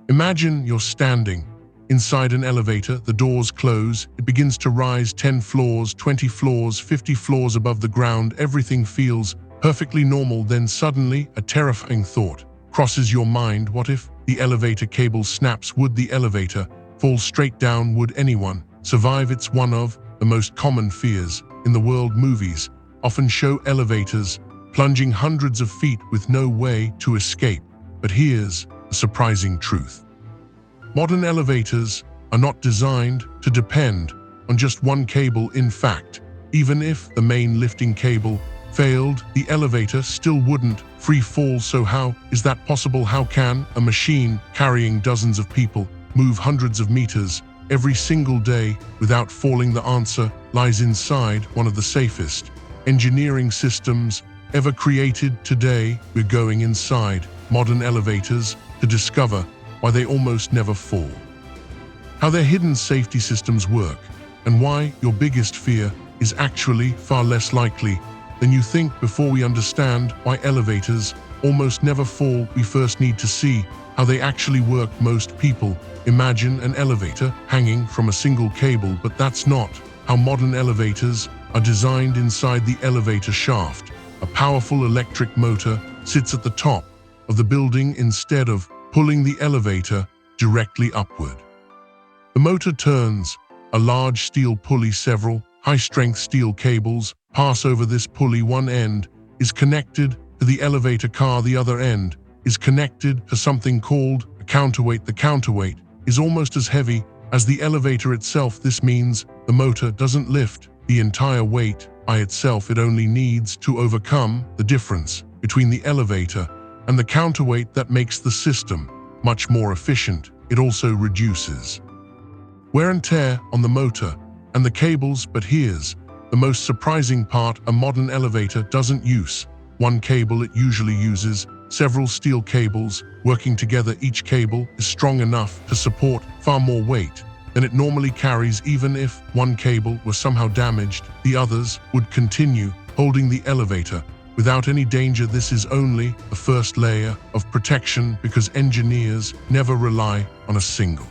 Imagine you're standing inside an elevator, the doors close, it begins to rise 10 floors, 20 floors, 50 floors above the ground. Everything feels perfectly normal. Then suddenly, a terrifying thought crosses your mind. What if the elevator cable snaps? Would the elevator fall straight down? Would anyone survive? It's one of the most common fears in the world. Movies often show elevators plunging hundreds of feet with no way to escape. But here's a surprising truth. Modern elevators are not designed to depend on just one cable. In fact, even if the main lifting cable failed, the elevator still wouldn't free fall. So how is that possible? How can a machine carrying dozens of people move hundreds of meters every single day without falling? The answer lies inside one of the safest engineering systems ever created. Today, we're going inside modern elevators to discover why they almost never fall, how their hidden safety systems work, and why your biggest fear is actually far less likely than you think. Before we understand why elevators almost never fall, we first need to see how they actually work. Most people imagine an elevator hanging from a single cable, but that's not how modern elevators are designed. Inside the elevator shaft, a powerful electric motor sits at the top of the building. Instead of pulling the elevator directly upward, the motor turns a large steel pulley. Several high-strength steel cables pass over this pulley. One end is connected to the elevator car, the other end is connected to something called a counterweight. The counterweight is almost as heavy as the elevator itself. This means the motor doesn't lift the entire weight by itself. It only needs to overcome the difference between the elevator and the counterweight. That makes the system much more efficient. It also reduces wear and tear on the motor and the cables. But here's the most surprising part. A modern elevator doesn't use one cable. It usually uses several steel cables working together. Each cable is strong enough to support far more weight than it normally carries. Even if one cable were somehow damaged, the others would continue holding the elevator without any danger. This is only the first layer of protection, because engineers never rely on a single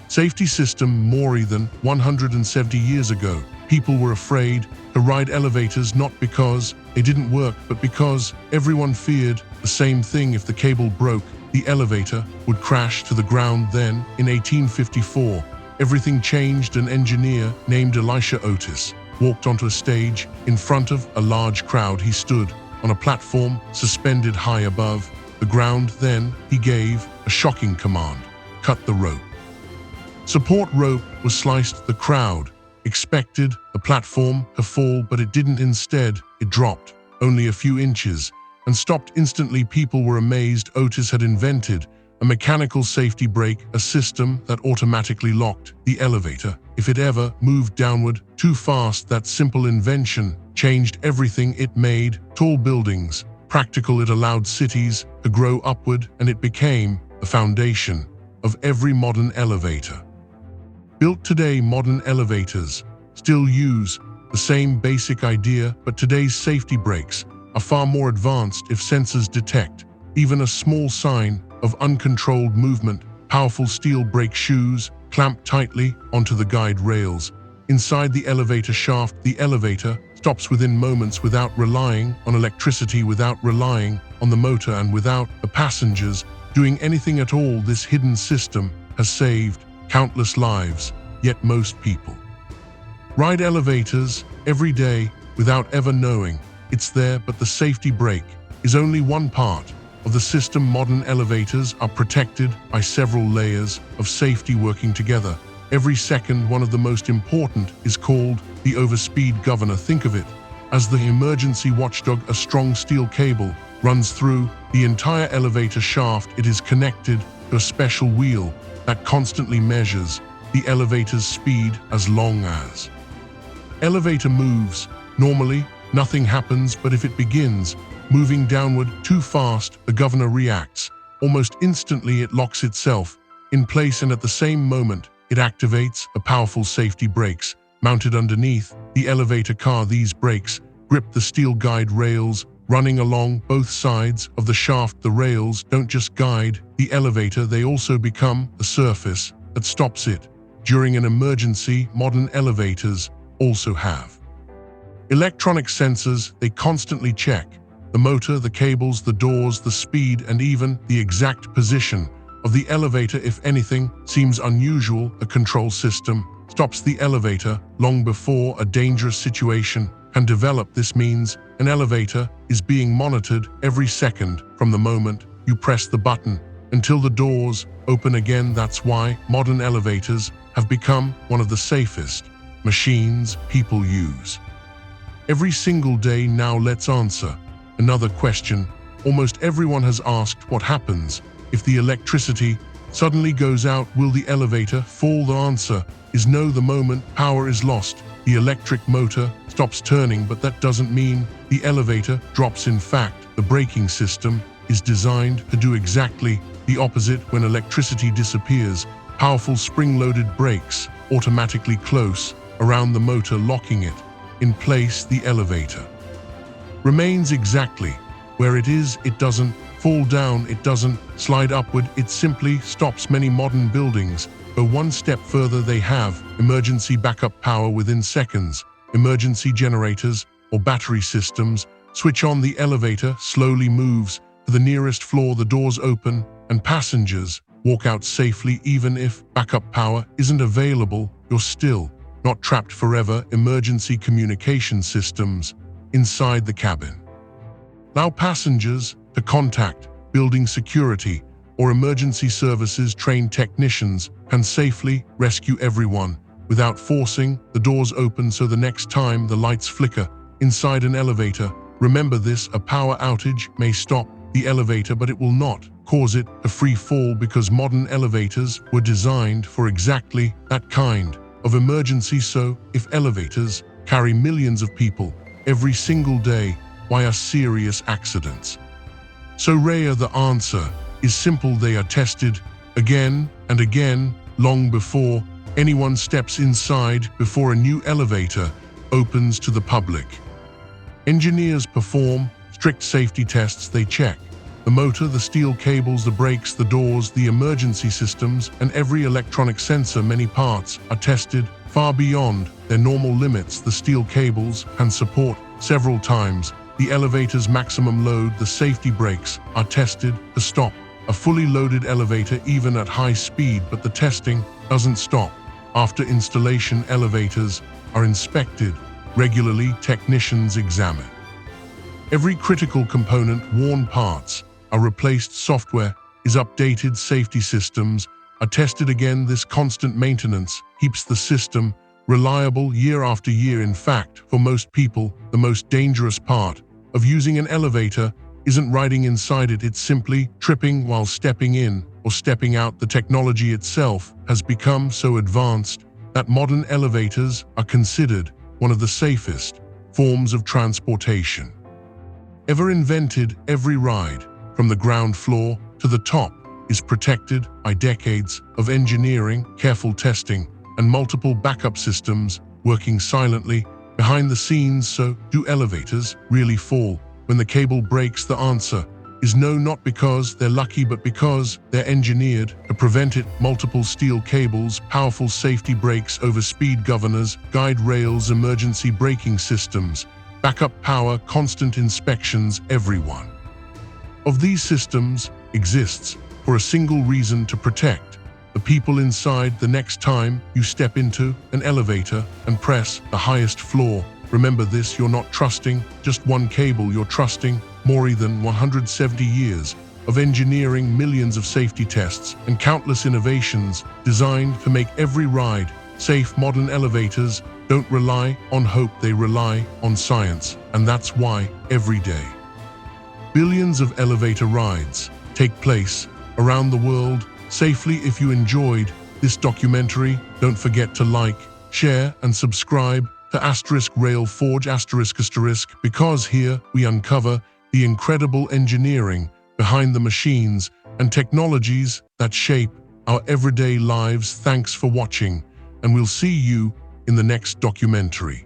safety system. More than 170 years ago, people were afraid to ride elevators, not because they didn't work, but because everyone feared the same thing. If the cable broke, the elevator would crash to the ground. Then, in 1854, everything changed. An engineer named Otis walked onto a stage in front of a large crowd. He stood on a platform suspended high above the ground. Then he gave a shocking command: cut the rope. Support rope was sliced. The crowd expected the platform to fall, but it didn't. Instead, it dropped only a few inches and stopped instantly. People were amazed. Otis had invented a mechanical safety brake, a system that automatically locked the elevator if it ever moved downward too fast. That simple invention changed everything. It made tall buildings practical, it allowed cities to grow upward, and it became the foundation of every modern elevator built today. Modern elevators still use the same basic idea, but today's safety brakes are far more advanced. If sensors detect even a small sign of uncontrolled movement, powerful steel brake shoes clamp tightly onto the guide rails inside the elevator shaft. The elevator stops within moments, without relying on electricity, without relying on the motor, and without the passengers doing anything at all. This hidden system has saved countless lives, yet most people ride elevators every day without ever knowing it's there. But the safety brake is only one part of the system. Modern elevators are protected by several layers of safety working together every second. One of the most important is called the overspeed governor. Think of it as the emergency watchdog. A strong steel cable runs through the entire elevator shaft. It is connected to a special wheel that constantly measures the elevator's speed. As long as elevator moves normally, nothing happens, but if it begins moving downward too fast, the governor reacts. Almost instantly, it locks itself in place, and at the same moment, it activates a powerful safety brakes mounted underneath the elevator car. These brakes grip the steel guide rails running along both sides of the shaft. The rails don't just guide the elevator, they also become a surface that stops it. During an emergency, modern elevators also have electronic sensors. They constantly check the motor, the cables, the doors, the speed, and even the exact position of the elevator. If anything seems unusual, a control system stops the elevator long before a dangerous situation can develop. This means an elevator is being monitored every second from the moment you press the button until the doors open again. That's why modern elevators have become one of the safest machines people use every single day. Now let's answer another question almost everyone has asked: what happens if the electricity suddenly goes out? Will the elevator fall? The answer is no. The moment power is lost, the electric motor stops turning, but that doesn't mean the elevator drops. In fact, the braking system is designed to do exactly the opposite. When electricity disappears, powerful spring-loaded brakes automatically close around the motor, locking it in place. The elevator remains exactly where it is. It doesn't fall down, it doesn't slide upward, it simply stops. Many modern buildings go one step further. They have emergency backup power within seconds. Emergency generators or battery systems switch on, the elevator slowly moves to the nearest floor, the doors open, and passengers walk out safely. Even if backup power isn't available, you're still not trapped forever. Emergency communication systems inside the cabin allow passengers to contact building security or emergency services. Trained technicians can safely rescue everyone without forcing the doors open. So the next time the lights flicker inside an elevator, remember this: a power outage may stop the elevator, but it will not cause it to free fall, because modern elevators were designed for exactly that kind of emergency. So if elevators carry millions of people every single day, why are serious accidents so rare? The answer is simple: they are tested again and again long before anyone steps inside. Before a new elevator opens to the public, engineers perform strict safety tests. They check the motor, the steel cables, the brakes, the doors, the emergency systems, and every electronic sensor. Many parts are tested far beyond their normal limits. The steel cables can support several times the elevator's maximum load. The safety brakes are tested to stop a fully loaded elevator even at high speed, but the testing doesn't stop. After installation, elevators are inspected regularly. Technicians examine every critical component. Worn parts are replaced. Software is updated. Safety systems are tested again. This constant maintenance keeps the system reliable year after year. In fact, for most people, the most dangerous part of using an elevator isn't riding inside it, it's simply tripping while stepping in or stepping out. The technology itself has become so advanced that modern elevators are considered one of the safest forms of transportation ever invented. Every ride from the ground floor to the top is protected by decades of engineering, careful testing, and multiple backup systems working silently behind the scenes. So, do elevators really fall when the cable breaks? The answer is no, not because they're lucky, but because they're engineered to prevent it. Multiple steel cables, powerful safety brakes, overspeed governors, guide rails, emergency braking systems, backup power, constant inspections. Every one of these systems exists for a single reason: to protect the people inside. The next time you step into an elevator and press the highest floor, remember this: you're not trusting just one cable, you're trusting more than 170 years of engineering, millions of safety tests, and countless innovations designed to make every ride safe. Modern elevators don't rely on hope, they rely on science, and that's why every day billions of elevator rides take place around the world safely. If you enjoyed this documentary, don't forget to like, share, and subscribe to Rail Forge ***, because here we uncover the incredible engineering behind the machines and technologies that shape our everyday lives. Thanks for watching, and we'll see you in the next documentary.